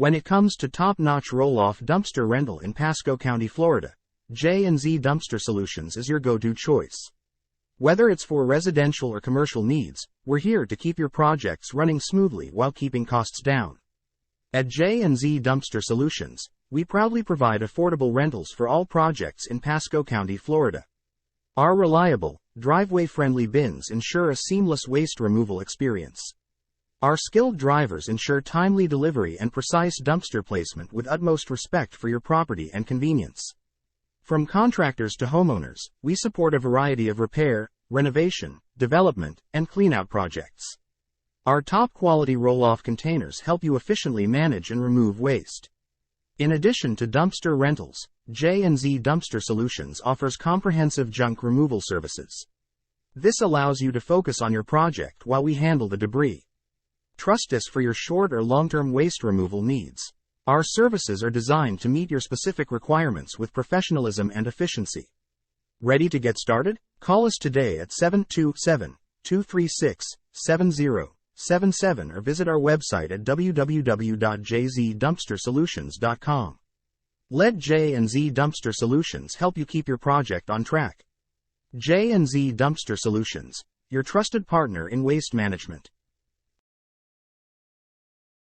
When it comes to top-notch roll-off dumpster rental in Pasco County, Florida, J&Z Dumpster Solutions is your go-to choice. Whether it's for residential or commercial needs, we're here to keep your projects running smoothly while keeping costs down. At J&Z Dumpster Solutions, we proudly provide affordable rentals for all projects in Pasco County, Florida. Our reliable, driveway-friendly bins ensure a seamless waste removal experience. Our skilled drivers ensure timely delivery and precise dumpster placement with utmost respect for your property and convenience. From contractors to homeowners, we support a variety of repair, renovation, development, and cleanout projects. Our top-quality roll-off containers help you efficiently manage and remove waste. In addition to dumpster rentals, J&Z Dumpster Solutions offers comprehensive junk removal services. This allows you to focus on your project while we handle the debris. Trust us for your short or long-term waste removal needs. Our services are designed to meet your specific requirements with professionalism and efficiency. Ready to get started? Call us today at 727-236-7077 or visit our website at www.jzdumpstersolutions.com. Let J&Z Dumpster Solutions help you keep your project on track. J&Z Dumpster Solutions, your trusted partner in waste management.